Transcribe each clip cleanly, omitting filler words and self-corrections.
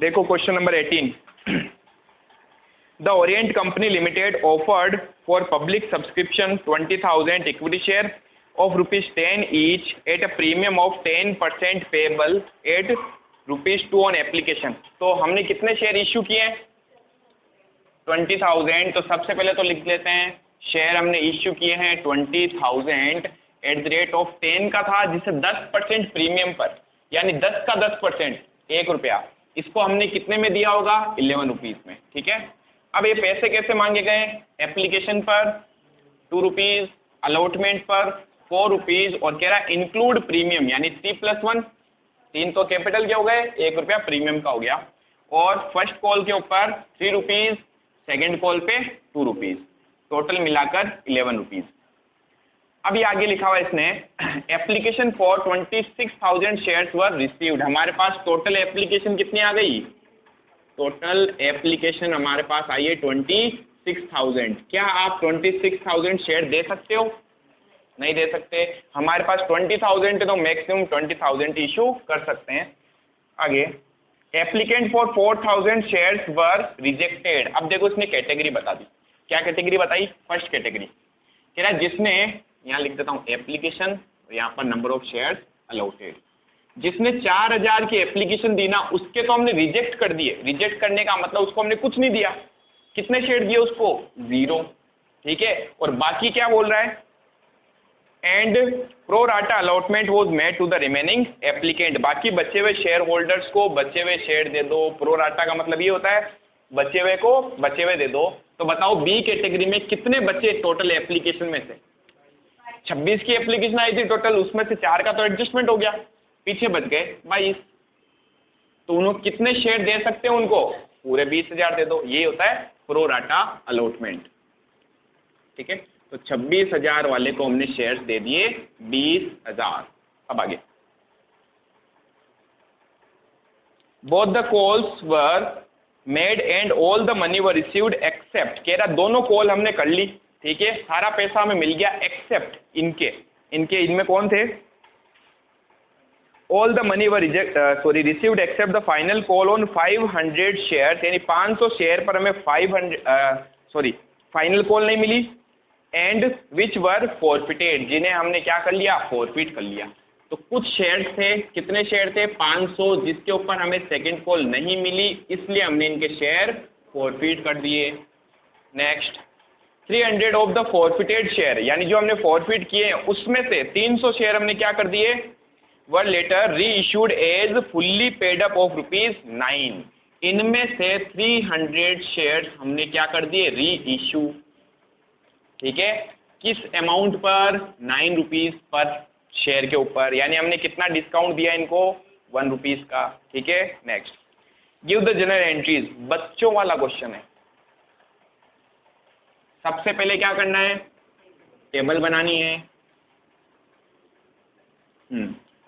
देखो question number 18। The Orient company limited offered for public subscription 20,000 equity share of ₹10 each at a premium of 10% payable eight ₹2 on application. तो हमने कितने share issue किए हैं? 20,000। तो सबसे पहले तो लिख लेते हैं शेयर हमने इश्यू किए हैं 20,000 एट द रेट ऑफ 10 का था, जिसे 10% प्रीमियम पर, यानी 10 का 10% ₹1। इसको हमने कितने में दिया होगा? 11 रुपीज़ में। ठीक है, अब ये पैसे कैसे मांगे गए? एप्लीकेशन पर ₹2, अलॉटमेंट पर ₹4 और कह रहा है इंक्लूड प्रीमियम, यानी 3+1। 3 तो कैपिटल के हो गए, ₹1 प्रीमियम का हो गया। और फर्स्ट कॉल के ऊपर ₹3, सेकेंड कॉल पे ₹2, टोटल मिलाकर 11 रुपीज़। अब ये आगे लिखा हुआ इसने application for 26,000 shares were received. हमारे पास टोटल एप्लीकेशन कितनी आ गई? टोटल एप्लीकेशन हमारे पास आई है 26,000। क्या आप 26,000 शेयर दे सकते हो? नहीं दे सकते। हमारे पास 20,000 है तो मैक्सिमम 20,000 इशू कर सकते हैं। आगे applicant for 4,000 shares were rejected. अब देखो इसने कैटेगरी बता दी। क्या कैटेगरी बताई? फर्स्ट कैटेगरी कह रहा है जिसने, यहाँ लिख देता हूँ एप्लीकेशन, यहाँ पर नंबर ऑफ शेयर्स अलॉटेड, जिसने 4,000 की एप्लीकेशन दी ना, उसके तो हमने रिजेक्ट कर दिए। रिजेक्ट करने का मतलब उसको हमने कुछ नहीं दिया। कितने शेयर दिए उसको? 0। ठीक है, और बाकी क्या बोल रहा है? And pro rata allotment was made to the remaining applicant. बाकी बचे हुए शेयर होल्डर्स को बचे हुए शेयर दे दो। प्रो राटा का मतलब ये होता है बचे हुए को बचे हुए दे दो। तो बताओ बी कैटेगरी में कितने बचे टोटल एप्लीकेशन में से? 26 की एप्लीकेशन आई थी टोटल, उसमें से 4 का तो एडजस्टमेंट हो गया, पीछे बच गए 22। तो उन्होंने कितने शेयर दे सकते हैं उनको? पूरे 20,000 दे दो। ये होता है प्रो राटा अलॉटमेंट। ठीक है, तो 26,000 वाले को हमने शेयर्स दे दिए 20,000। अब आगे both the calls were made and all the money were received accept. कह रहा दोनों कॉल हमने कर ली, ठीक है, सारा पैसा हमें मिल गया एक्सेप्ट इनमें कौन थे? All the money were received accept the final call on 500 share, यानी 500 शेयर पर हमें फाइनल कॉल नहीं मिली। एंड विच वर फॉरफिटेड, जिन्हें हमने क्या कर लिया? फॉरफिट कर लिया। तो कुछ शेयर थे, कितने शेयर थे? 500, जिसके ऊपर हमें सेकेंड कॉल नहीं मिली, इसलिए हमने इनके शेयर फॉरफिट कर दिए। Next 300 of the forfeited share, यानी जो हमने फॉरफिट किए उसमें से 300 शेयर हमने क्या कर दिए? Were later reissued as fully paid up of ₹9। इनमें से 300 शेयर हमने क्या कर दिए? री इशू। ठीक है, किस अमाउंट पर? 9 रुपीज़ पर शेयर के ऊपर, यानी हमने कितना डिस्काउंट दिया इनको? 1 रुपीज़ का। ठीक है, next give the general entries. बच्चों वाला क्वेश्चन है। सबसे पहले क्या करना है? टेबल बनानी है।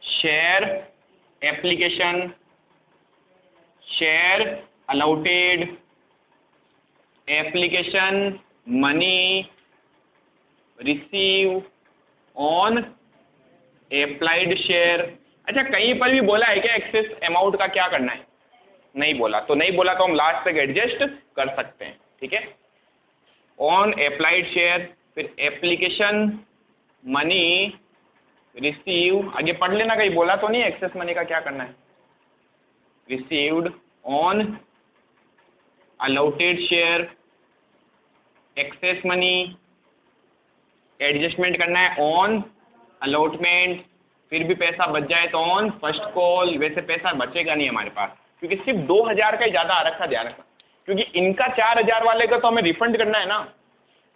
Share application, share allotted, application money receive on applied share. अच्छा, कहीं पर भी बोला है क्या एक्सेस अमाउंट का क्या करना है? नहीं बोला। तो नहीं बोला तो हम लास्ट तक एडजस्ट कर सकते हैं। ठीक है, ऑन अप्लाइड शेयर, फिर एप्लीकेशन मनी रिसीव, आगे पढ़ लेना, कहीं बोला तो नहीं एक्सेस मनी का क्या करना है? Received on allotted share, excess money, adjustment करना है ऑन अलॉटमेंट, फिर भी पैसा बच जाए तो ऑन फर्स्ट कॉल। वैसे पैसा बचेगा नहीं हमारे पास, क्योंकि सिर्फ 2,000 का ही ज़्यादा आ रखा, ध्यान रखना, क्योंकि इनका 4,000 वाले का तो हमें रिफंड करना है ना।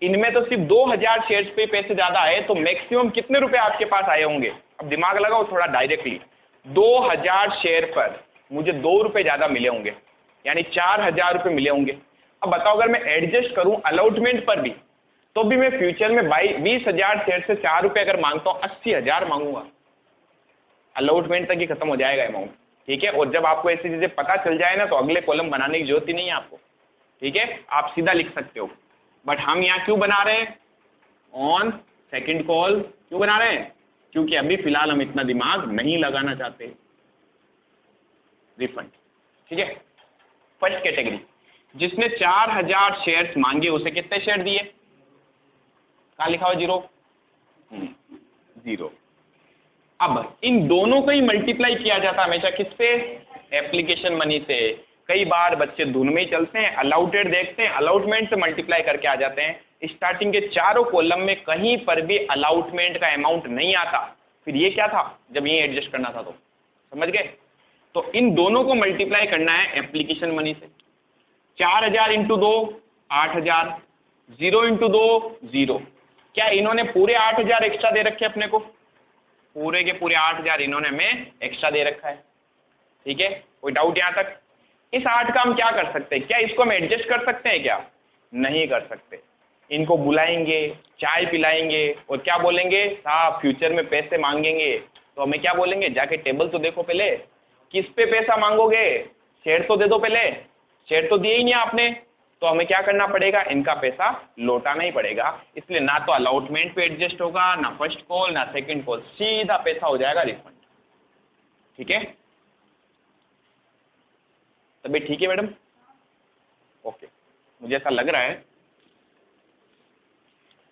इनमें तो सिर्फ 2,000 शेयर्स पे पैसे ज़्यादा आए, तो मैक्सिमम कितने रुपए आपके पास आए होंगे? अब दिमाग लगाओ थोड़ा डायरेक्टली। 2,000 शेयर पर मुझे 2 रुपये ज़्यादा मिले होंगे, यानी 4,000 रुपये मिले होंगे। अब बताओ अगर मैं एडजस्ट करूँ अलॉटमेंट पर भी, तो भी मैं फ्यूचर में 20,000 शेयर से 4 रुपये अगर मांगता हूँ, 80,000 मांगूंगा। अलॉटमेंट तक ही खत्म हो जाएगा अमाउंट। ठीक है, और जब आपको ऐसी चीज़ें पता चल जाए ना, तो अगले कॉलम बनाने की जरूरत ही नहीं है आपको। ठीक है, आप सीधा लिख सकते हो। बट हम यहाँ क्यों बना रहे हैं? ऑन सेकेंड कॉल क्यों बना रहे हैं? क्योंकि अभी फिलहाल हम इतना दिमाग नहीं लगाना चाहते। रिफंड। ठीक है, फर्स्ट कैटेगरी, जिसने 4000 शेयर्स मांगे उसे कितने शेयर दिए? कहाँ लिखा हुआ? 0 0। अब इन दोनों को ही मल्टीप्लाई किया जाता हमेशा किससे? एप्लीकेशन मनी से। कई बार बच्चे धुन में ही चलते हैं, अलाउटेड देखते हैं, अलॉटमेंट से मल्टीप्लाई करके आ जाते हैं। स्टार्टिंग के चारों कॉलम में कहीं पर भी अलॉटमेंट का अमाउंट नहीं आता, फिर ये क्या था जब ये एडजस्ट करना था, तो समझ गए? तो इन दोनों को मल्टीप्लाई करना है एप्लीकेशन मनी से। 4000 इंटू 2 8000, 0 इंटू 2 0। क्या इन्होंने पूरे 8000 एक्स्ट्रा दे रखे अपने को? पूरे के पूरे 8000 इन्होंने हमें एक्स्ट्रा दे रखा है। ठीक है, कोई डाउट यहाँ तक? इस 8 का हम क्या कर सकते हैं? क्या इसको हम एडजस्ट कर सकते हैं क्या? नहीं कर सकते। इनको बुलाएंगे, चाय पिलाएंगे और क्या बोलेंगे? साहब फ्यूचर में पैसे मांगेंगे तो हमें क्या बोलेंगे? जाके टेबल तो देखो पहले, किस पे पैसा मांगोगे? शेयर तो दे दो पहले। शेयर तो दिए ही नहीं आपने, तो हमें क्या करना पड़ेगा? इनका पैसा लौटाना ही पड़ेगा। इसलिए ना तो अलॉटमेंट पे एडजस्ट होगा, ना फर्स्ट कॉल, ना सेकंड कॉल, सीधा पैसा हो जाएगा रिफंड। ठीक है, तभी ठीक है मैडम? ओके, मुझे ऐसा लग रहा है।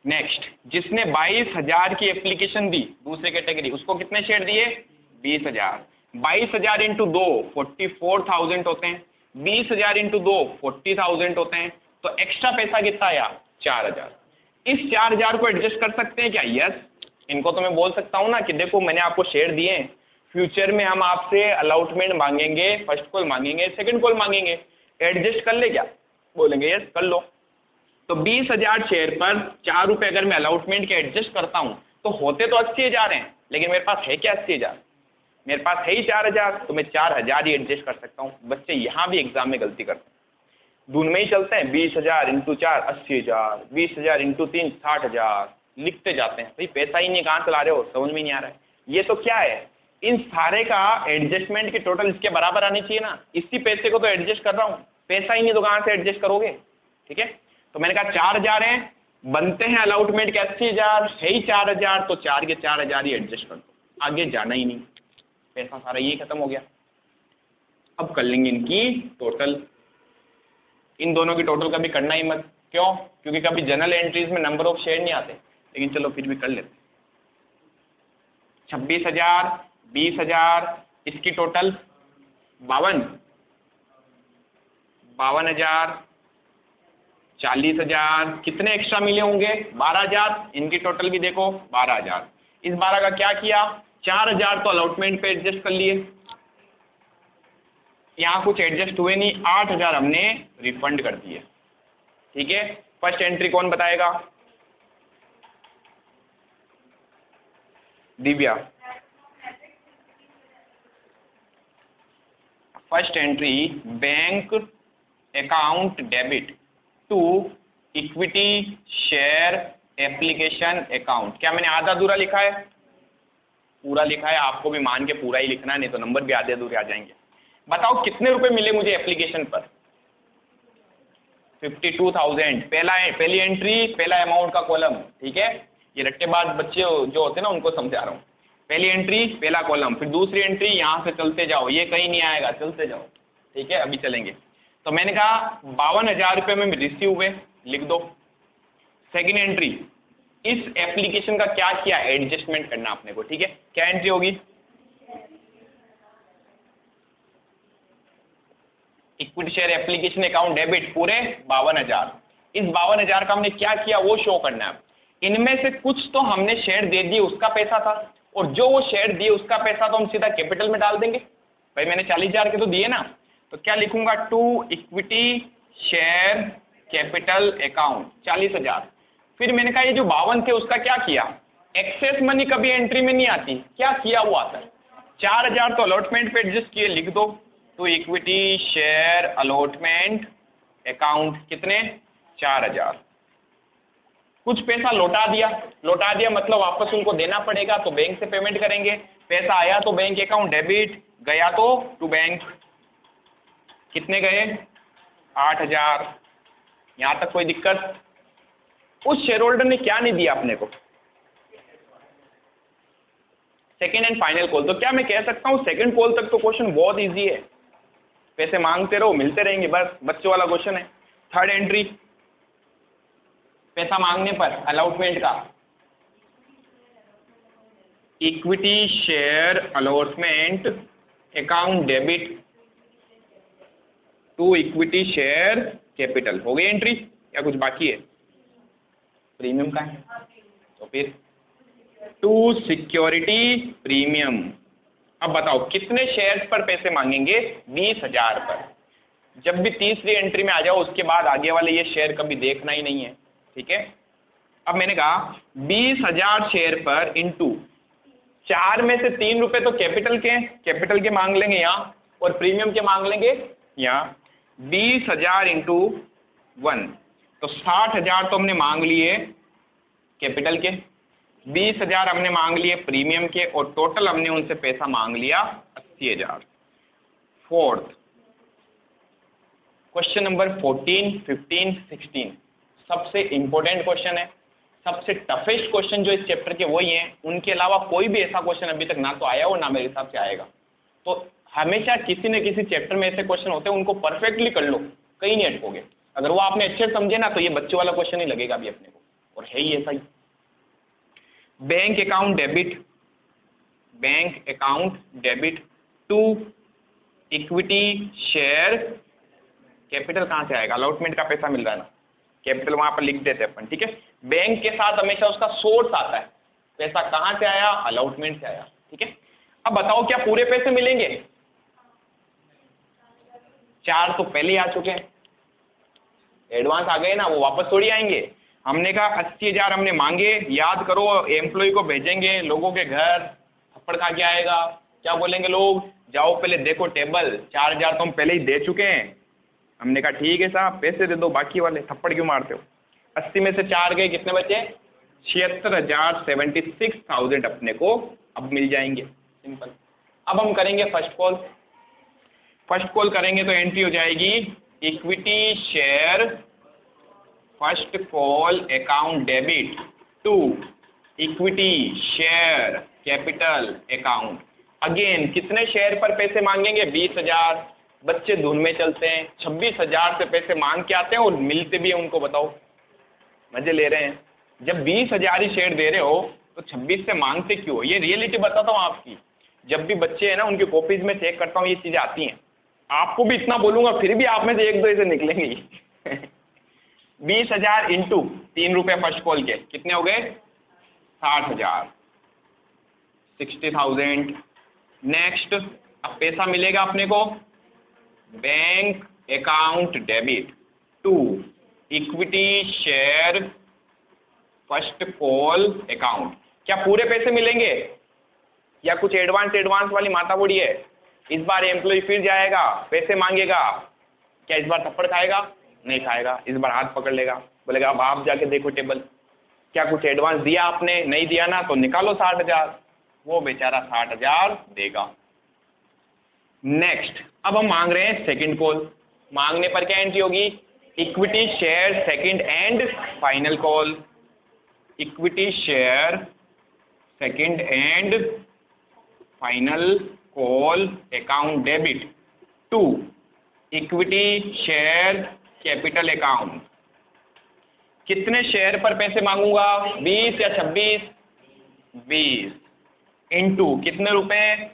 नेक्स्ट, जिसने 22000 की एप्लीकेशन दी, दूसरे कैटेगरी, उसको कितने शेयर दिए? 20000। 22000 इंटू 2 44,000 होते हैं, 20000 इंटू 2 40,000 होते हैं, तो एक्स्ट्रा पैसा कितना आया? 4000। इस 4000 को एडजस्ट कर सकते हैं क्या? यस। इनको तो मैं बोल सकता हूँ ना कि देखो मैंने आपको शेयर दिए हैं, फ्यूचर में हम आपसे अलॉटमेंट मांगेंगे, फर्स्ट कॉल मांगेंगे, सेकंड कॉल मांगेंगे, एडजस्ट कर ले क्या? बोलेंगे यस कर लो। तो 20000 शेयर पर 4 रुपये अगर मैं अलॉटमेंट के एडजस्ट करता हूँ तो होते तो 80,000 हैं, लेकिन मेरे पास है क्या 80,000? मेरे पास है ही 4000, तो मैं 4000 ही एडजस्ट कर सकता हूँ। बच्चे यहाँ भी एग्जाम में गलती करते हैं, धुन में ही चलते हैं। 20000 इंटू 4 80,000, 20000 इंटू 3 60,000 लिखते जाते हैं। भाई पैसा ही नहीं, कहाँ चला रहे हो? समझ में नहीं आ रहा है। ये तो क्या है? इन सारे का एडजस्टमेंट के टोटल इसके बराबर आनी चाहिए ना। इसी पैसे को तो एडजस्ट कर रहा हूँ, पैसा ही नहीं तो कहाँ से एडजस्ट करोगे? ठीक है, तो मैंने कहा 4000 हैं, बनते हैं अलॉटमेंट के 80,000, है ही 4000, तो 4 के 4000 ही एडजस्ट कर दो, आगे जाना ही नहीं, पैसा सारा ये खत्म हो गया। अब कर लेंगे इनकी टोटल। इन दोनों की टोटल कभी करना ही मत। क्यों? क्योंकि कभी जनरल एंट्रीज में नंबर ऑफ शेयर नहीं आते, लेकिन चलो फिर भी कर लेते। 26,000, 20,000, इसकी टोटल 52,000, 40,000, कितने एक्स्ट्रा मिले होंगे? 12,000। इनकी टोटल भी देखो 12,000। इस 12 का क्या किया? 4,000 तो अलॉटमेंट पे एडजस्ट कर लिए, यहाँ कुछ एडजस्ट हुए नहीं, 8,000 हमने रिफंड कर दिए। ठीक है, फर्स्ट एंट्री कौन बताएगा? दिव्या। First entry, bank account debit to equity share application account. क्या मैंने आधा अधूरा लिखा है? पूरा लिखा है। आपको भी मान के पूरा ही लिखना है, नहीं तो नंबर भी आधे अधूरे आ जाएंगे। बताओ कितने रुपए मिले मुझे एप्लीकेशन पर? 52,000। पहली एंट्री, पहला अमाउंट का कॉलम। ठीक है, ये रट्टेबाज बच्चे जो होते हैं ना उनको समझा रहा हूँ। पहली एंट्री पहला कॉलम, फिर दूसरी एंट्री, यहाँ से चलते जाओ, ये कहीं नहीं आएगा, चलते जाओ। ठीक है, अभी चलेंगे। तो मैंने कहा 52,000 रुपये में रिसीव हुए, लिख दो। सेकेंड एंट्री, इस एप्लीकेशन का क्या किया? एडजस्टमेंट करना अपने को। ठीक है, क्या एंट्री होगी? Equity share application account debit पूरे 52,000। इस 52,000 का हमने क्या किया वो शो करना है। इनमें से कुछ तो हमने शेयर दे दिए, उसका पैसा था, और जो वो शेयर दिए उसका पैसा तो हम सीधा कैपिटल में डाल देंगे। भाई मैंने 40,000 के तो दिए ना, तो क्या लिखूंगा? To equity share capital account 40,000। फिर मैंने कहा ये जो 52 थे उसका क्या किया? एक्सेस मनी कभी एंट्री में नहीं आती, क्या किया हुआ सर? 4,000 तो अलॉटमेंट पे एडजस्ट किए, लिख दो to equity share allotment account, कितने? 4,000। कुछ पैसा लौटा दिया, लौटा दिया मतलब वापस उनको देना पड़ेगा, तो बैंक से पेमेंट करेंगे। पैसा आया तो बैंक अकाउंट डेबिट, गया तो टू बैंक। कितने गए? 8,000। यहां तक कोई दिक्कत? उस शेयर होल्डर ने क्या नहीं दिया अपने को? Second and final call. तो क्या मैं कह सकता हूं सेकेंड कॉल तक तो क्वेश्चन बहुत इजी है? पैसे मांगते रहो, मिलते रहेंगे, बस बच्चों वाला क्वेश्चन है। थर्ड एंट्री, पैसा मांगने पर अलॉटमेंट का, equity share allotment account debit to equity share capital. हो गई एंट्री या कुछ बाकी है? प्रीमियम का है तो फिर टू सिक्योरिटी प्रीमियम। अब बताओ कितने शेयर्स पर पैसे मांगेंगे? 20,000 पर। जब भी तीसरी एंट्री में आ जाओ उसके बाद आगे वाले ये शेयर कभी देखना ही नहीं है, ठीक है। अब मैंने कहा 20,000 शेयर पर इंटू 4 में से 3 रुपए तो कैपिटल के मांग लेंगे यहाँ, और प्रीमियम के मांग लेंगे यहाँ। 20,000 इंटू 1 तो 60,000 तो हमने मांग लिए कैपिटल के, 20,000 हमने मांग लिए प्रीमियम के, और टोटल हमने उनसे पैसा मांग लिया 80,000। फोर्थ क्वेश्चन नंबर 14, 15, 16 सबसे इंपॉर्टेंट क्वेश्चन है, सबसे टफेस्ट क्वेश्चन जो इस चैप्टर के वही हैं। उनके अलावा कोई भी ऐसा क्वेश्चन अभी तक ना तो आया हो ना मेरे हिसाब से आएगा। तो हमेशा किसी न किसी चैप्टर में ऐसे क्वेश्चन होते हैं, उनको परफेक्टली कर लो, कहीं नहीं अटकोगे। अगर वो आपने अच्छे से समझे ना तो ये बच्चे वाला क्वेश्चन ही लगेगा अभी अपने को, और है ही ऐसा ही। Bank account debit to equity share capital. कहाँ से आएगा? अलॉटमेंट का पैसा मिल रहा है ना, कैपिटल वहां पर लिख देते हैं अपन, ठीक है। बैंक के साथ हमेशा उसका सोर्स आता है, पैसा कहाँ से आया? अलॉटमेंट से आया, ठीक है। अब बताओ क्या पूरे पैसे मिलेंगे? 4 तो पहले ही आ चुके हैं, एडवांस आ गए ना, वो वापस थोड़ी आएंगे। हमने कहा 80,000 हमने मांगे, याद करो, एम्प्लॉय को भेजेंगे लोगों के घर, थप्पड़ खा के आएगा। क्या बोलेंगे लोग? जाओ पहले देखो टेबल, 4,000 तो हम पहले ही दे चुके हैं। हमने कहा ठीक है साहब, पैसे दे दो, बाकी वाले थप्पड़ क्यों मारते हो? 80 में से 4 गए, कितने बचे? 76,000, 76,000 अपने को अब मिल जाएंगे, सिंपल। अब हम करेंगे फर्स्ट कॉल करेंगे तो एंट्री हो जाएगी equity share first call account debit to equity share capital account. Again कितने शेयर पर पैसे मांगेंगे? 20,000। बच्चे धुन में चलते हैं, 26,000 से पैसे मांग के आते हैं और मिलते भी हैं उनको। बताओ मजे ले रहे हैं। जब 20,000 ही शेयर दे रहे हो तो 26 से मांगते क्यों? ये रियलिटी बताता हूँ आपकी। जब भी बच्चे हैं ना उनकी कॉपीज में चेक करता हूँ, ये चीजें आती हैं। आपको भी इतना बोलूंगा फिर भी आप में से 1-2 ऐसे निकलेंगे ही। 20,000 इंटू 3 रुपए फर्स्ट कॉल के कितने हो गए? 60,000, 60,000। नेक्स्ट अब पैसा मिलेगा अपने को bank account debit to equity share first call account. क्या पूरे पैसे मिलेंगे या कुछ एडवांस वाली माताबुड़ी है? इस बार एम्प्लॉय फिर जाएगा, पैसे मांगेगा, क्या इस बार थप्पड़ खाएगा? नहीं खाएगा। इस बार हाथ पकड़ लेगा, बोलेगा अब आप जाके देखो टेबल, क्या कुछ एडवांस दिया आपने? नहीं दिया ना, तो निकालो 60,000। वो बेचारा 60,000 देगा। नेक्स्ट अब हम मांग रहे हैं सेकंड कॉल। मांगने पर क्या एंट्री होगी? Equity share second and final call. Equity share second and final call account debit to equity share capital account. कितने शेयर पर पैसे मांगूंगा? 20 या 26? 20 इंटू कितने रुपए?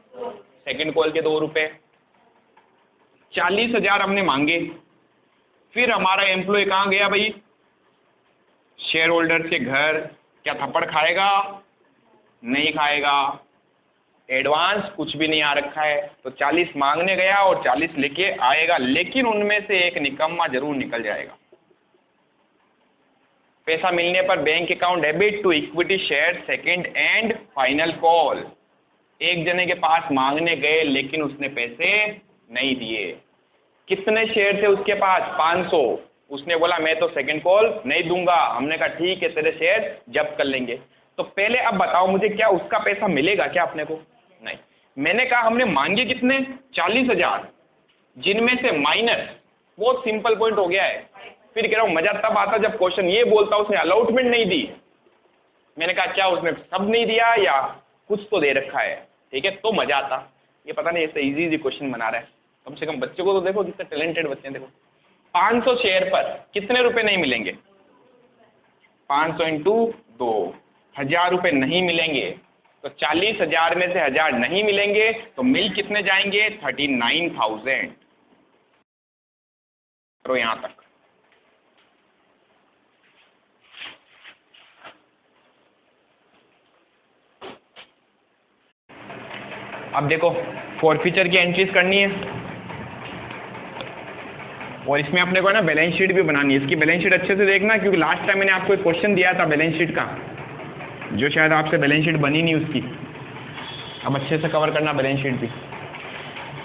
सेकंड कॉल के 2 रुपए। 40,000 हमने मांगे। फिर हमारा एम्प्लॉय कहाँ गया भाई? शेयर होल्डर के घर। क्या थप्पड़ खाएगा? नहीं खाएगा। एडवांस कुछ भी नहीं आ रखा है, तो 40 मांगने गया और 40 लेके आएगा, लेकिन उनमें से एक निकम्मा जरूर निकल जाएगा। पैसा मिलने पर bank account debit to equity share second and final call. एक जने के पास मांगने गए लेकिन उसने पैसे नहीं दिए। कितने शेयर थे उसके पास? 500। उसने बोला मैं तो सेकंड कॉल नहीं दूंगा। हमने कहा ठीक है, तेरे शेयर जब्त कर लेंगे। तो पहले अब बताओ मुझे, क्या उसका पैसा मिलेगा क्या अपने को? नहीं। मैंने कहा हमने मांगे कितने? 40,000, जिनमें से माइनस। बहुत सिंपल पॉइंट हो गया है। फिर कह रहा हूँ मजा तब आता जब क्वेश्चन ये बोलता उसने अलॉटमेंट नहीं दी। मैंने कहा क्या उसने सब नहीं दिया या कुछ तो दे रखा है, ठीक है, तो मजा आता। ये पता नहीं ऐसे इजी क्वेश्चन बना रहा है, कम से कम बच्चे को तो देखो, कितने टैलेंटेड बच्चे हैं। देखो 500 शेयर पर कितने रुपए नहीं मिलेंगे? 500 इंटू 2, 1000 रुपये नहीं मिलेंगे। तो 40,000 में से 1000 नहीं मिलेंगे तो मिल कितने जाएंगे? 39,000। करो यहां तक। अब देखो फॉरफीचर की एंट्रीज करनी है और इसमें अपने को ना बैलेंस शीट भी बनानी है। इसकी बैलेंस शीट अच्छे से देखना, क्योंकि लास्ट टाइम मैंने आपको एक क्वेश्चन दिया था बैलेंस शीट का, जो शायद आपसे बैलेंस शीट बनी नहीं उसकी। अब अच्छे से कवर करना बैलेंस शीट भी।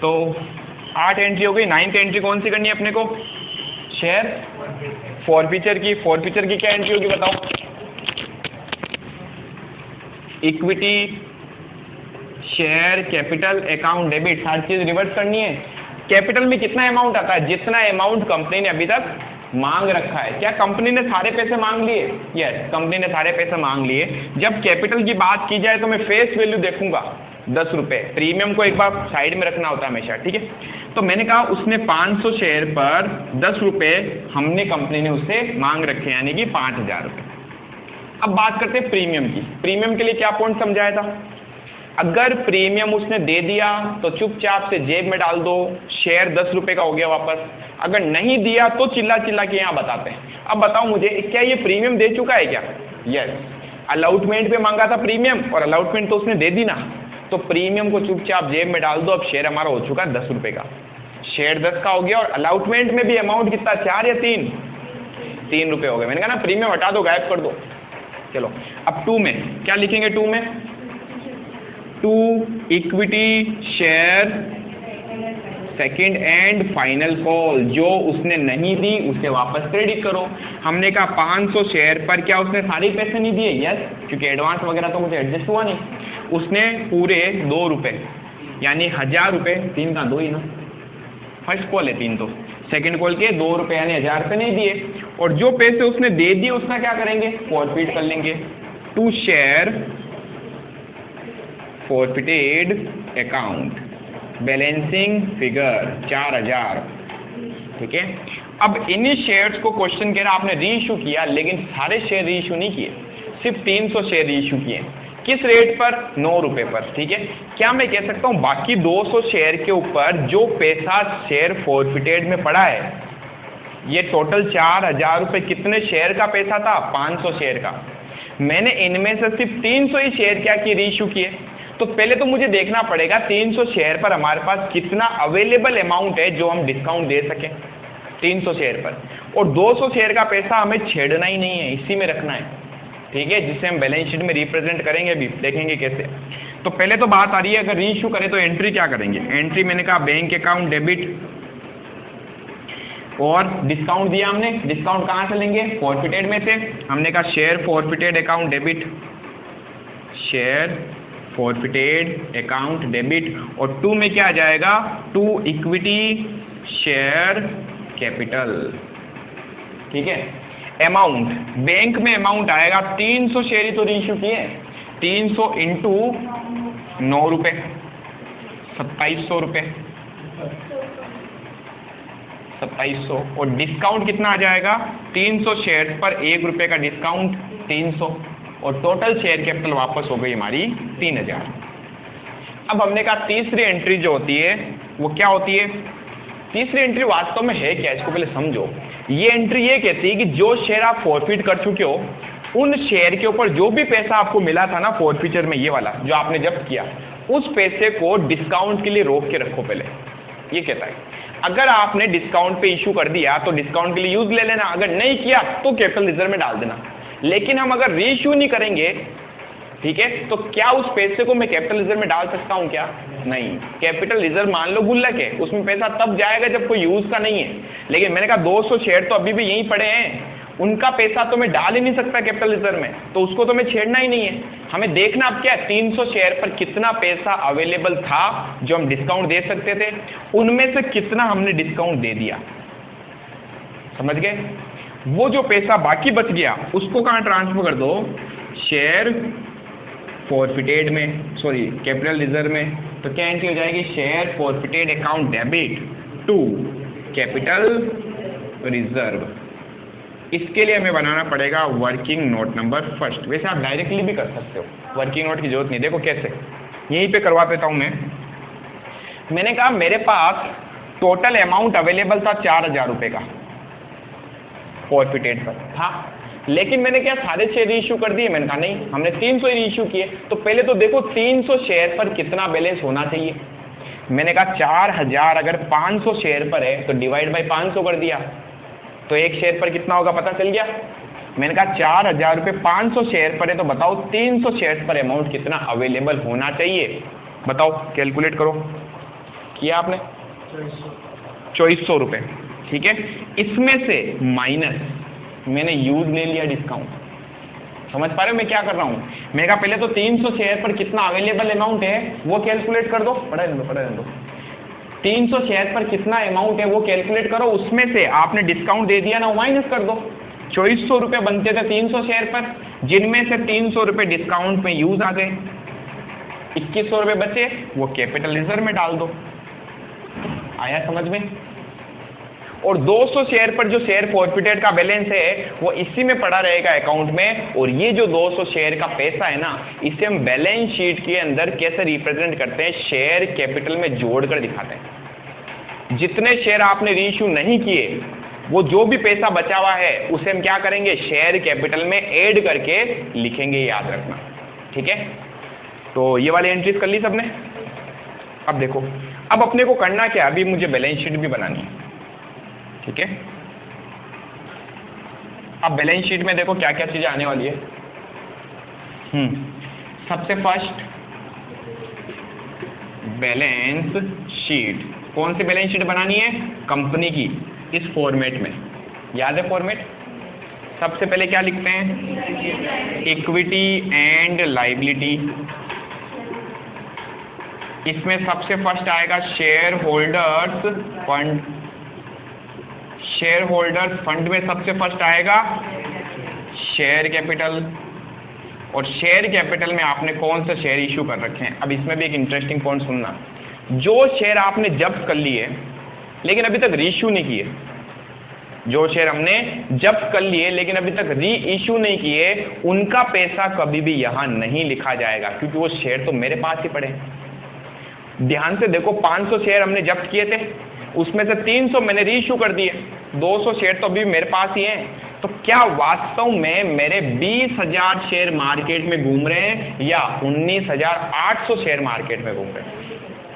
तो 8 एंट्री हो गई। 9th एंट्री कौन सी करनी है अपने को? शेयर फॉरफीचर की। फॉरफीचर की क्या एंट्री होगी बताओ? Equity, share, capital, account debit, सारी चीज रिवर्स करनी है। कैपिटल में कितना अमाउंट आता है? जितना अमाउंट कंपनी ने अभी तक मांग रखा है। क्या कंपनी ने सारे पैसे मांग लिए? यस, कंपनी ने सारे पैसे मांग लिए। जब कैपिटल की बात की जाए तो मैं फेस वैल्यू देखूंगा 10 रुपये। प्रीमियम को एक बार साइड में रखना होता है हमेशा, ठीक है। तो मैंने कहा उसने 500 शेयर पर 10 रुपये हमने कंपनी ने उससे मांग रखे, यानी कि 5,000 रुपये। अब बात करते हैं प्रीमियम की। प्रीमियम के लिए क्या पॉइंट समझाया था? अगर प्रीमियम उसने दे दिया तो चुपचाप से जेब में डाल दो, शेयर 10 रुपये का हो गया वापस। अगर नहीं दिया तो चिल्ला चिल्ला के यहाँ बताते हैं। अब बताओ मुझे, क्या ये प्रीमियम दे चुका है क्या? यस, अलॉटमेंट पे मांगा था प्रीमियम और अलॉटमेंट तो उसने दे दी ना, तो प्रीमियम को चुपचाप जेब में डाल दो। अब शेयर हमारा हो चुका है 10 रुपये का, शेयर 10 का हो गया। और अलॉटमेंट में भी अमाउंट कितना? 4 या 3? 3 रुपये हो गए। मैंने कहा ना प्रीमियम हटा दो, गायब कर दो। चलो अब 2 में क्या लिखेंगे? 2 में 2 equity, share, second and final call. जो उसने नहीं दी उसे वापस क्रेडिट करो। हमने कहा 500 शेयर पर क्या उसने सारे पैसे नहीं दिए? यस, क्योंकि एडवांस वगैरह तो मुझे एडजस्ट हुआ नहीं। उसने पूरे 2 रुपये यानी 1000 रुपये, 3 का 2 ही ना, फर्स्ट कॉल है 3, तो सेकंड कॉल के 2 रुपये यानी 1000 रुपये नहीं दिए। और जो पैसे उसने दे दिए उसका क्या करेंगे? फॉरफिट कर लेंगे। To share forfeited account, balancing figure 4000, ठीक है। अब इन्हीं शेयर्स को क्वेश्चन कह रहा आपने री इशू किया, लेकिन सारे शेयर री इशू नहीं किए, सिर्फ 300 शेयर री इशू किए। किस रेट पर? 9 रुपये पर, ठीक है। क्या मैं कह सकता हूं बाकी 200 शेयर के ऊपर जो पैसा शेयर फॉरफिटेड में पड़ा है, ये टोटल 4000 रुपये कितने शेयर का पैसा था? 500 शेयर का। मैंने इनमें से सिर्फ 300 ही शेयर क्या किए? री इशू किए। तो पहले तो मुझे देखना पड़ेगा 300 शेयर पर हमारे पास कितना अवेलेबल अमाउंट है जो हम डिस्काउंट दे सकें 300 शेयर पर। और 200 शेयर का पैसा हमें छेड़ना ही नहीं है, इसी में रखना है, ठीक है, जिसे हम बैलेंस शीट में रिप्रेजेंट करेंगे, अभी देखेंगे कैसे। तो पहले तो बात आ रही है अगर री इशू करें तो एंट्री क्या करेंगे? एंट्री मैंने कहा बैंक अकाउंट डेबिट, और डिस्काउंट दिया हमने, डिस्काउंट कहाँ से लेंगे? फॉरफिटेड में से। हमने कहा share forfeited account debit, share forfeited account debit. और 2 में क्या आ जाएगा? 2 इक्विटी, शेयर, कैपिटल, ठीक है। अमाउंट, बैंक में अमाउंट आएगा 300 शेयर ही तो रीइश्यू किए, 300 इंटू 9 रुपये, 2700 रुपये, 2700। और डिस्काउंट कितना आ जाएगा? 300 शेयर पर 1 रुपये का डिस्काउंट 300, और टोटल शेयर कैपिटल वापस हो गई हमारी 3000। अब हमने कहा तीसरी एंट्री जो होती है वो क्या होती है? तीसरी एंट्री वास्तव में है क्या, इसको पहले समझो। ये एंट्री ये कहती है कि जो शेयर आप फॉरफिट कर चुके हो, उन शेयर के ऊपर जो भी पैसा आपको मिला था ना फॉरफिचर में, ये वाला जो आपने जब्त किया, उस पैसे को डिस्काउंट के लिए रोक के रखो पहले, ये कहता है। अगर आपने डिस्काउंट पे इशू कर दिया तो डिस्काउंट के लिए यूज ले लेना, अगर नहीं किया तो कैपिटल रिजर्व में डाल देना। लेकिन हम अगर री इशू नहीं करेंगे, ठीक है, तो क्या उस पैसे को मैं कैपिटल रिजर्व में डाल सकता हूं क्या? नहीं। कैपिटल रिजर्व मान लो गुल्लक है, उसमें पैसा तब जाएगा जब कोई यूज का नहीं है। लेकिन मैंने कहा 200 शेयर तो अभी भी यहीं पड़े हैं, उनका पैसा तो मैं डाल ही नहीं सकता कैपिटल रिजर्व में, तो उसको तो मैं छेड़ना ही नहीं है। हमें देखना अब क्या है, 300 शेयर पर कितना पैसा अवेलेबल था जो हम डिस्काउंट दे सकते थे, उनमें से कितना हमने डिस्काउंट दे दिया, समझ गए? वो जो पैसा बाकी बच गया उसको कहाँ ट्रांसफर कर दो? शेयर फॉरफिटेड में, सॉरी कैपिटल रिजर्व में। तो क्या एंट्री हो जाएगी? Share forfeited account debit, to capital reserve. इसके लिए हमें बनाना पड़ेगा वर्किंग नोट नंबर फर्स्ट। वैसे आप डायरेक्टली भी कर सकते हो, वर्किंग नोट की जरूरत नहीं। देखो कैसे, यहीं पे करवा देता हूं मैंने कहा मेरे पास टोटल अमाउंट अवेलेबल था 4,000 रुपये का फॉरफिटेड पर था, लेकिन मैंने क्या सारे शेयर इशू कर दिए? मैंने कहा नहीं, हमने 300 इशू किए। तो पहले तो देखो 300 शेयर पर कितना बैलेंस होना चाहिए। मैंने कहा 4,000 अगर 500 शेयर पर है तो डिवाइड बाई 500 कर दिया, तो एक शेयर पर कितना होगा पता चल गया। मैंने कहा 4,000 रुपये 500 शेयर पर है, तो बताओ 300 शेयर पर अमाउंट कितना अवेलेबल होना चाहिए? बताओ, कैलकुलेट करो। किया आपने? 2400 रुपये, ठीक है। इसमें से माइनस मैंने यूज ले लिया डिस्काउंट। समझ पा रहे हो मैं क्या कर रहा हूँ? मैंने कहा पहले तो 300 शेयर पर कितना अवेलेबल अमाउंट है वो कैलकुलेट कर दो। पढ़े रहने दो। 300 शेयर पर कितना अमाउंट है वो कैलकुलेट करो, उसमें से आपने डिस्काउंट दे दिया ना, वो माइनस कर दो। 2400 रुपये बनते थे 300 शेयर पर, जिनमें से 300 रुपये डिस्काउंट में यूज आ गए, 2100 रुपये बचे, वो कैपिटल रिजर्व में डाल दो। आया समझ में? और 200 शेयर पर जो शेयर फॉरफिटेड का बैलेंस है वो इसी में पड़ा रहेगा अकाउंट में। और ये जो 200 शेयर का पैसा है ना, इसे हम बैलेंस शीट के अंदर कैसे रिप्रेजेंट करते हैं? शेयर कैपिटल में जोड़कर दिखाते हैं। जितने शेयर आपने रीइश्यू नहीं किए, वो जो भी पैसा बचा हुआ है उसे हम क्या करेंगे? शेयर कैपिटल में ऐड करके लिखेंगे, याद रखना, ठीक है। तो ये वाली एंट्रीज कर ली सबने। अब देखो, अब अपने को करना क्या? अभी मुझे बैलेंस शीट भी बनानी है, ठीक है। अब बैलेंस शीट में देखो क्या क्या चीजें आने वाली है। सबसे फर्स्ट बैलेंस शीट। कौन सी बैलेंस शीट बनानी है? कंपनी की, इस फॉर्मेट में। याद है फॉर्मेट? सबसे पहले क्या लिखते हैं? Equity and liability. इसमें सबसे फर्स्ट आएगा share holders fund. Share holders fund में सबसे फर्स्ट आएगा शेयर कैपिटल। और शेयर कैपिटल में आपने कौन से शेयर इशू कर रखे हैं? अब इसमें भी एक इंटरेस्टिंग पॉइंट सुनना। जो शेयर आपने जब्त कर लिए लेकिन अभी तक री इशू नहीं किए, जो शेयर हमने जब्त कर लिए लेकिन अभी तक री इशू नहीं किए, उनका पैसा कभी भी यहां नहीं लिखा जाएगा, क्योंकि वो शेयर तो मेरे पास ही पड़े। ध्यान से देखो, 500 शेयर हमने जब्त किए थे, उसमें से 300 मैंने री इशू कर दिए, 200 शेयर तो अभी मेरे पास ही हैं। तो क्या वास्तव में मेरे 20,000 शेयर मार्केट में घूम रहे हैं या 19,800 शेयर मार्केट में घूम रहे हैं?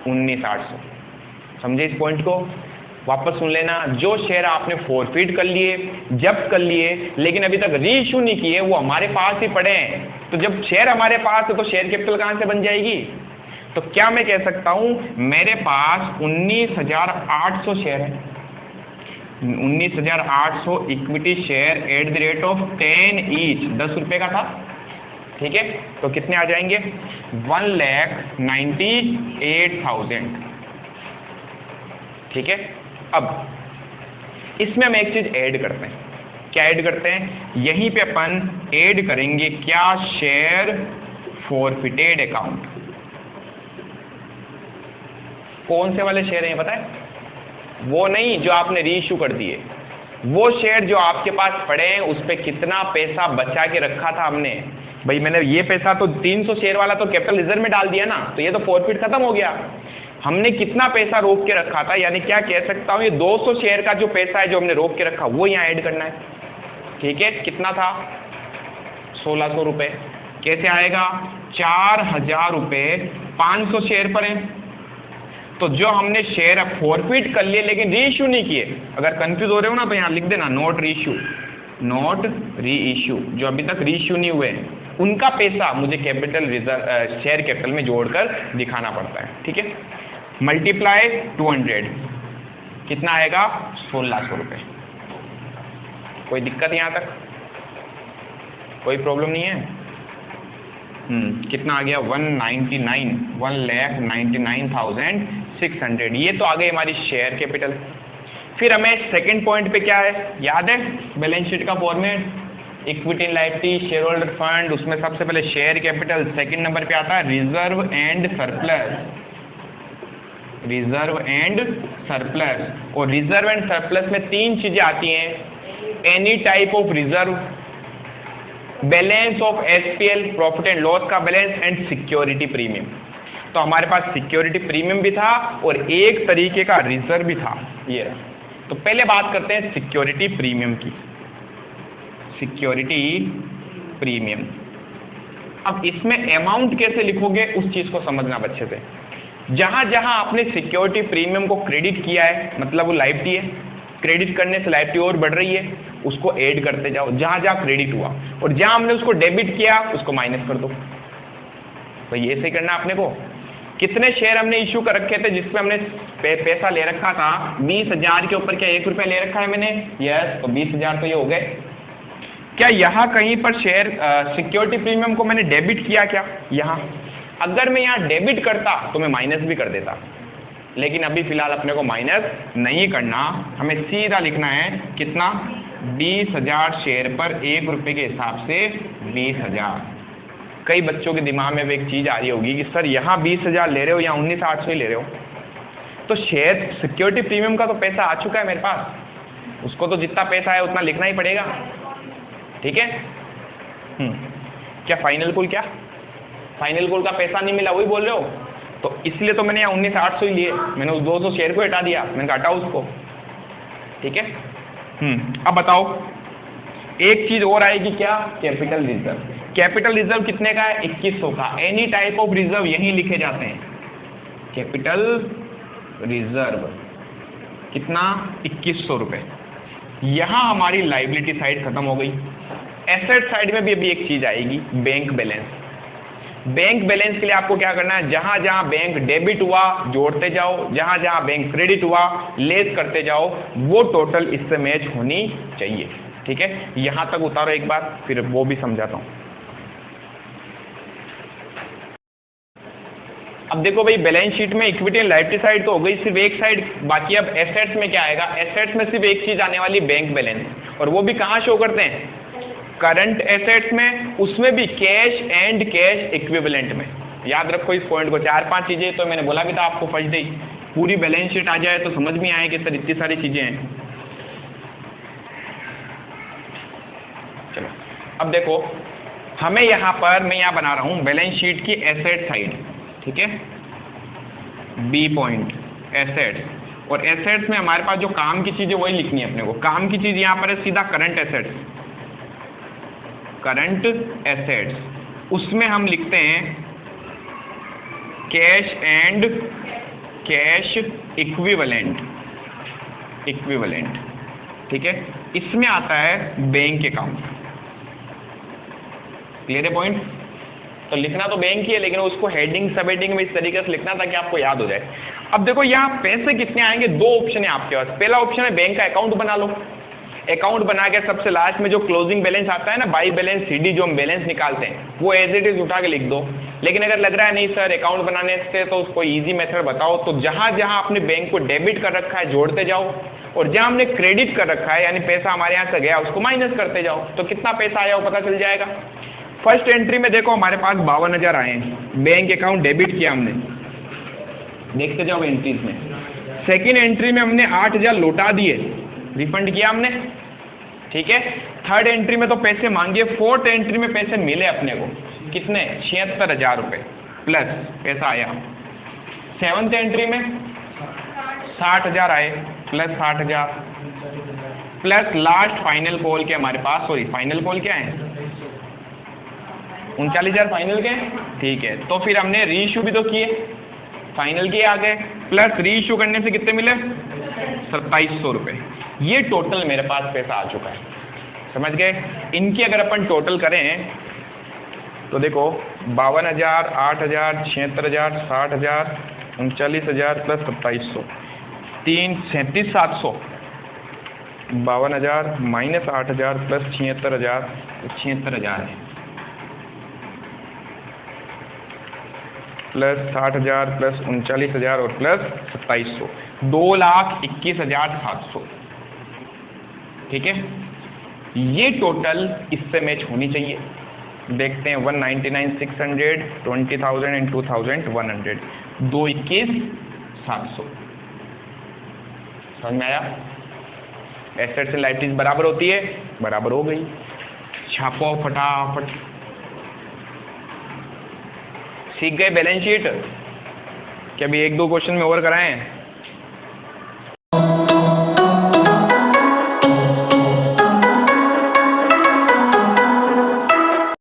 19,800। समझे इस पॉइंट को? वापस सुन लेना। जो शेयर आपने फॉरफिट कर लिए, जब्त कर लिए, लेकिन अभी तक री इशू नहीं किए, वो हमारे पास ही पड़े हैं। तो जब शेयर हमारे पास है तो शेयर कैपिटल कहां से बन जाएगी? तो क्या मैं कह सकता हूं मेरे पास 19,800 शेयर है, 19,800 equity share at the rate of 10 each, 10 रुपए का था, ठीक है। तो कितने आ जाएंगे? 1,98,000, ठीक है। अब इसमें हम एक चीज ऐड करते हैं। क्या ऐड करते हैं? यहीं पे अपन ऐड करेंगे क्या? Share forfeited account. कौन से वाले शेयर हैं पता है? वो नहीं जो आपने री इशू कर दिए, वो शेयर जो आपके पास पड़े हैं उस पर कितना पैसा बचा के रखा था हमने। भाई मैंने ये पैसा तो 300 शेयर वाला तो कैपिटल रिजर्व में डाल दिया ना, तो ये तो फॉरफिट खत्म हो गया। हमने कितना पैसा रोक के रखा था, यानी क्या कह सकता हूं, ये 200 शेयर का जो पैसा है जो हमने रोक के रखा वो यहाँ ऐड करना है, ठीक है। कितना था? 1,600 रुपये। कैसे आएगा? 4,000 रुपये 500 शेयर पर है। तो जो हमने शेयर फॉरफिट कर लिए लेकिन री इशू नहीं किए, अगर कंफ्यूज हो रहे हो ना तो यहाँ लिख देना नॉट री इशू, नॉट री इशू, जो अभी तक री इशू नहीं हुए, उनका पैसा मुझे कैपिटल रिजर्व शेयर कैपिटल में जोड़कर दिखाना पड़ता है, ठीक है। मल्टीप्लाई 200, कितना आएगा? 1,600 रुपये। कोई दिक्कत यहाँ तक? कोई प्रॉब्लम नहीं है? कितना आ गया? 1,99,600। ये तो आ गई हमारी शेयर कैपिटल। फिर हमें सेकंड पॉइंट पे क्या है याद है? बैलेंस शीट का format, equity and liability, share holder fund, उसमें सबसे पहले शेयर कैपिटल, सेकंड नंबर पे आता है reserve and surplus. Reserve and surplus, और रिजर्व एंड सरप्लस में तीन चीजें आती हैं, any type of reserve, balance of SPL profit and loss का बैलेंस, एंड सिक्योरिटी प्रीमियम। तो हमारे पास सिक्योरिटी प्रीमियम भी था और एक तरीके का रिजर्व भी था ये। तो पहले बात करते हैं सिक्योरिटी प्रीमियम की। सिक्योरिटी प्रीमियम, अब इसमें अमाउंट कैसे लिखोगे उस चीज को समझना अच्छे से। जहां जहां आपने सिक्योरिटी प्रीमियम को क्रेडिट किया है, मतलब वो लायबिलिटी है, क्रेडिट करने से लायबिलिटी और बढ़ रही है, उसको ऐड करते जाओ जहां जहां क्रेडिट हुआ, और जहां हमने उसको डेबिट किया उसको माइनस कर दो। तो ये ऐसे करना आपने को। कितने शेयर हमने इश्यू कर रखे थे जिसपे हमने पैसा ले रखा था 20,000 के ऊपर, क्या 1 रुपया ले रखा है मैंने? यस, तो 20,000 तो ये हो गए। क्या यहाँ कहीं पर शेयर सिक्योरिटी प्रीमियम को मैंने डेबिट किया क्या? यहाँ अगर मैं यहाँ डेबिट करता तो मैं माइनस भी कर देता, लेकिन अभी फिलहाल अपने को माइनस नहीं करना, हमें सीधा लिखना है कितना? 20,000 शेयर पर 1 रुपये के हिसाब से 20,000। कई बच्चों के दिमाग में एक चीज आ रही होगी कि सर यहाँ 20,000 ले रहे हो, यहाँ 19,800 ही ले रहे हो। तो शेयर सिक्योरिटी प्रीमियम का तो पैसा आ चुका है मेरे पास, उसको तो जितना पैसा है उतना लिखना ही पड़ेगा, ठीक है। क्या फाइनल कॉल, क्या फाइनल कॉल का पैसा नहीं मिला वही बोल रहे हो? तो इसलिए तो मैंने यहाँ 19,800 ही लिए, मैंने उस 200 शेयर को हटा दिया, मैंने काटा उसको, ठीक है। अब बताओ, एक चीज और आएगी, क्या? Capital reserve. कैपिटल रिजर्व कितने का है? 2100 का। एनी टाइप ऑफ रिजर्व यही लिखे जाते हैं। कैपिटल रिजर्व कितना? 2100 रुपए। यहां हमारी लाइबिलिटी साइड खत्म हो गई। एसेट साइड में भी अभी एक चीज आएगी, बैंक बैलेंस। बैंक बैलेंस के लिए आपको क्या करना है? जहां जहां बैंक डेबिट हुआ जोड़ते जाओ, जहां जहां बैंक क्रेडिट हुआ लेस करते जाओ, वो टोटल इससे मैच होनी चाहिए, ठीक है। यहां तक उतारो एक बार, फिर वो भी समझाता हूं। अब देखो भाई, बैलेंस शीट में इक्विटी एंड लायबिलिटी साइड तो हो गई, सिर्फ एक साइड बाकी। अब एसेट्स में क्या आएगा? एसेट्स में सिर्फ एक चीज आने वाली, बैंक बैलेंस, और वो भी कहां शो करते हैं? करंट एसेट्स में, उसमें भी कैश एंड कैश इक्विवेलेंट में। याद रखो इस पॉइंट को, 4-5 चीजें तो मैंने बोला भी था आपको फर्स्ट डे। पूरी बैलेंस शीट आ जाए तो समझ में आए कि सर इतनी सारी चीजें हैं। चलो अब देखो, हमें यहाँ पर, मैं यहाँ बना रहा हूँ बैलेंस शीट की एसेट साइड, ठीक है। बी पॉइंट एसेट्स, और एसेट्स में हमारे पास जो काम की चीजें वही लिखनी है अपने को। काम की चीज यहाँ पर है सीधा करंट एसेट्स, करंट एसेट्स। उसमें हम लिखते हैं cash and cash equivalent, equivalent, ठीक है। इसमें आता है बैंक अकाउंट। क्लियर है पॉइंट? तो लिखना तो बैंक ही है, लेकिन उसको हेडिंग सब हेडिंग में इस तरीके से लिखना ताकि आपको याद हो जाए। अब देखो यहाँ पैसे कितने आएंगे, दो ऑप्शन है आपके पास। पहला ऑप्शन है बैंक का अकाउंट बना लो। अकाउंट बना के सबसे लास्ट में जो क्लोजिंग बैलेंस आता है ना, बाई बैलेंस सीडी, जो हम बैलेंस निकालते हैं, वो एज इट इज उठा के लिख दो। लेकिन अगर लग रहा है नहीं सर अकाउंट बनाने से तो कोई इजी मेथड बताओ, तो जहां जहां आपने बैंक को डेबिट कर रखा है जोड़ते जाओ, और जहां हमने क्रेडिट कर रखा है यानी पैसा हमारे यहाँ से गया उसको माइनस करते जाओ, तो कितना पैसा आया वो पता चल जाएगा। फर्स्ट एंट्री में देखो हमारे पास 52,000 आए हैं, बैंक अकाउंट डेबिट किया हमने, देखते जाओ एंट्रीज में। सेकेंड एंट्री में हमने 8,000 लौटा दिए, रिफंड किया हमने, ठीक है। थर्ड एंट्री में तो पैसे मांगे। फोर्थ एंट्री में पैसे मिले अपने को, कितने? 76,000 रुपये प्लस पैसा आया। सेवंथ एंट्री में 60,000 आए plus 60,000 plus last final call के हमारे पास, सॉरी फाइनल कॉल क्या है? 39,000 फाइनल के, ठीक है। तो फिर हमने रीइश्यू भी तो किए, फाइनल के आ गए, प्लस रीइश्यू करने से कितने मिले? 2700 रुपये। ये टोटल मेरे पास पैसा आ चुका है, समझ गए। इनकी अगर अपन टोटल करें तो देखो 52,000, 8,000, 76,000, 60,000, 39,000 प्लस 2700, 37,700। 52,000 माइनस 8,000 प्लस 76,000, 76,000 है, प्लस 60,000 प्लस 39,000 और प्लस 2700, 2,21,700, ठीक है। ये टोटल इससे मैच होनी चाहिए। देखते हैं 199,600, 20,000 एंड 2,100, 2,21,700 700। समझ में आया? एसेट्स एंड लायबिलिटीज बराबर होती है, बराबर हो गई। छापो फटाफट। सीख गए बैलेंस शीट? क्या अभी 1-2 क्वेश्चन में और कराएं?